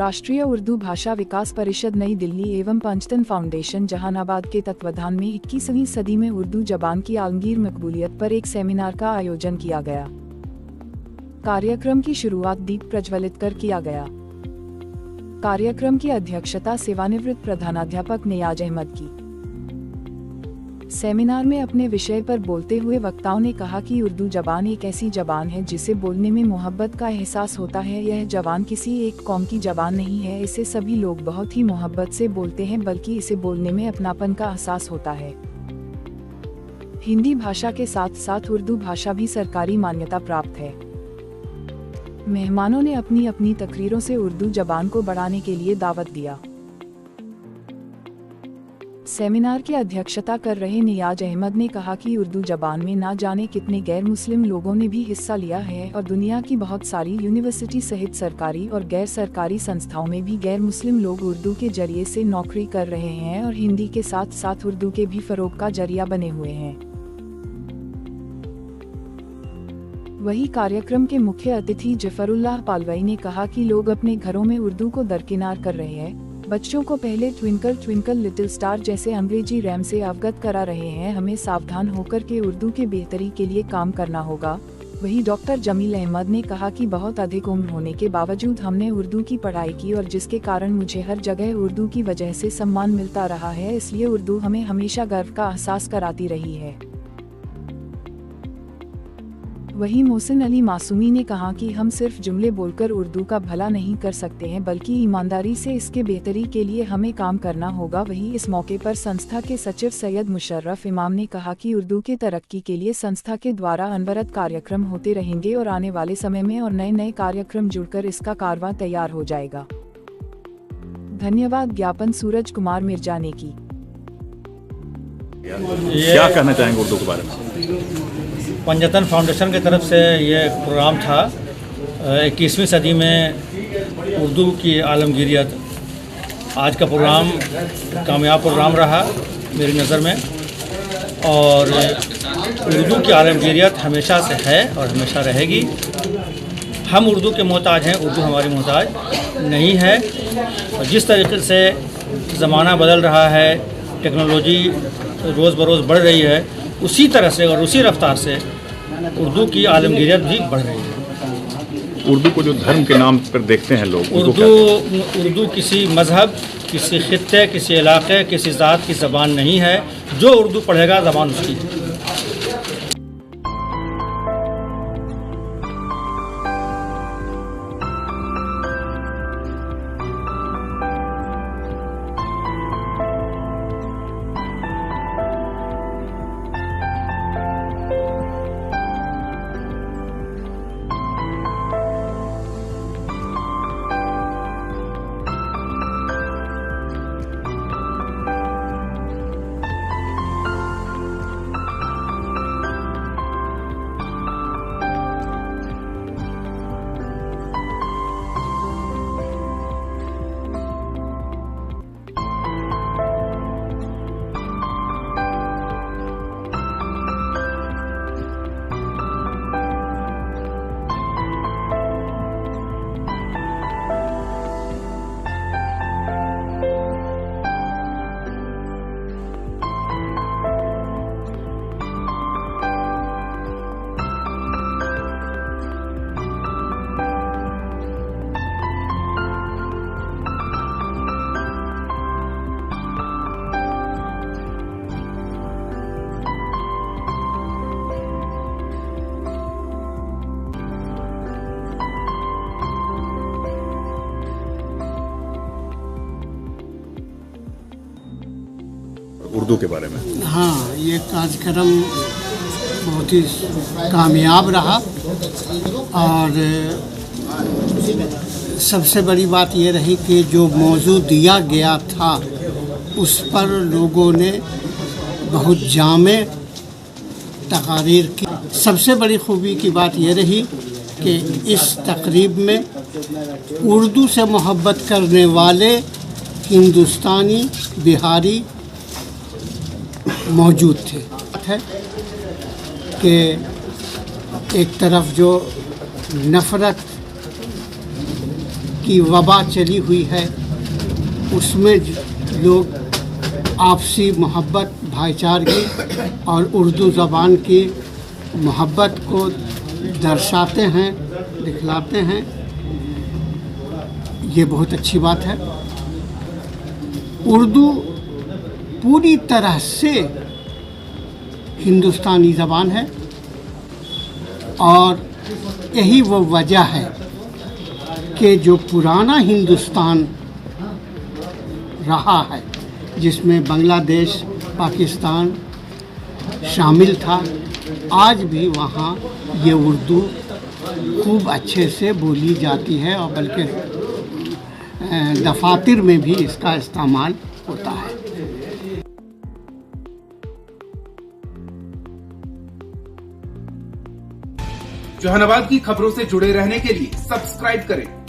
राष्ट्रीय उर्दू भाषा विकास परिषद नई दिल्ली एवं पंचतन फाउंडेशन जहानाबाद के तत्वाधान में 21वीं सदी में उर्दू जबान की आलमगीर मकबूलियत पर एक सेमिनार का आयोजन किया गया। कार्यक्रम की शुरुआत दीप प्रज्वलित कर किया गया। कार्यक्रम की अध्यक्षता सेवानिवृत्त प्रधानाध्यापक नियाज अहमद की। सेमिनार में अपने विषय पर बोलते हुए वक्ताओं ने कहा कि उर्दू जबान एक ऐसी जबान है जिसे बोलने में मोहब्बत का एहसास होता है। यह जबान किसी एक कौम की जबान नहीं है, इसे सभी लोग बहुत ही मोहब्बत से बोलते हैं, बल्कि इसे बोलने में अपनापन का एहसास होता है। हिंदी भाषा के साथ साथ उर्दू भाषा भी सरकारी मान्यता प्राप्त है। मेहमानों ने अपनी अपनी तकरीरों से उर्दू जबान को बढ़ाने के लिए दावत दिया। सेमिनार की अध्यक्षता कर रहे नियाज अहमद ने कहा कि उर्दू जबान में ना जाने कितने गैर मुस्लिम लोगों ने भी हिस्सा लिया है और दुनिया की बहुत सारी यूनिवर्सिटी सहित सरकारी और गैर सरकारी संस्थाओं में भी गैर मुस्लिम लोग उर्दू के जरिए से नौकरी कर रहे हैं और हिंदी के साथ साथ उर्दू के भी फरोग का जरिया बने हुए हैं। वही कार्यक्रम के मुख्य अतिथि जफरुल्लाह पालवई ने कहा कि लोग अपने घरों में उर्दू को दरकिनार कर रहे हैं। बच्चों को पहले ट्विंकल ट्विंकल लिटिल स्टार जैसे अंग्रेजी रैम से अवगत करा रहे हैं। हमें सावधान होकर के उर्दू के बेहतरी के लिए काम करना होगा। वही डॉक्टर जमील अहमद ने कहा कि बहुत अधिक उम्र होने के बावजूद हमने उर्दू की पढ़ाई की और जिसके कारण मुझे हर जगह उर्दू की वजह से सम्मान मिलता रहा है, इसलिए उर्दू हमें हमेशा गर्व का एहसास कराती रही है। वही मोहसिन अली मासूमी ने कहा कि हम सिर्फ जुमले बोलकर उर्दू का भला नहीं कर सकते हैं, बल्कि ईमानदारी से इसके बेहतरी के लिए हमें काम करना होगा। वही इस मौके पर संस्था के सचिव सैयद मुशर्रफ इमाम ने कहा कि उर्दू के तरक्की के लिए संस्था के द्वारा अनवरत कार्यक्रम होते रहेंगे और आने वाले समय में और नए नए कार्यक्रम जुड़कर इसका कारवां तैयार हो जाएगा। धन्यवाद ज्ञापन सूरज कुमार मिर्जाने की। क्या कहना चाहेंगे उर्दू के बारे में? पंचतन फाउंडेशन की तरफ से ये प्रोग्राम था 21वीं सदी में उर्दू की आलमगीरियत। आज का प्रोग्राम कामयाब प्रोग्राम रहा मेरी नज़र में, और उर्दू की आलमगीरियत हमेशा से है और हमेशा रहेगी। हम उर्दू के मोहताज हैं, उर्दू हमारी मोहताज नहीं है। और जिस तरीके से ज़माना बदल रहा है, टेक्नोलॉजी रोज़ बरोज़ बढ़ रही है, उसी तरह से और उसी रफ्तार से उर्दू की आलमगीरियत भी बढ़ रही है। उर्दू को जो धर्म के नाम पर देखते हैं लोग, उर्दू किसी मज़हब, किसी खित्ते, किसी इलाके, किसी ज़ात की ज़बान नहीं है। जो उर्दू पढ़ेगा ज़बान उसकी। उर्दू के बारे में? हाँ, ये कार्यक्रम बहुत ही कामयाब रहा और सबसे बड़ी बात ये रही कि जो मौजू दिया गया था उस पर लोगों ने बहुत जामे तकारीर की। सबसे बड़ी खूबी की बात ये रही कि इस तकरीब में उर्दू से मोहब्बत करने वाले हिंदुस्तानी, बिहारी मौजूद थे। है कि एक तरफ जो नफ़रत की वबा चली हुई है, उसमें लोग आपसी मोहब्बत, भाईचारगी और उर्दू ज़बान की मोहब्बत को दर्शाते हैं, दिखलाते हैं। ये बहुत अच्छी बात है। उर्दू पूरी तरह से हिंदुस्तानी ज़बान है और यही वो वजह है कि जो पुराना हिंदुस्तान रहा है, जिसमें बांग्लादेश, पाकिस्तान शामिल था, आज भी वहाँ ये उर्दू खूब अच्छे से बोली जाती है और बल्कि दफातर में भी इसका इस्तेमाल होता है। जहानाबाद की खबरों से जुड़े रहने के लिए सब्सक्राइब करें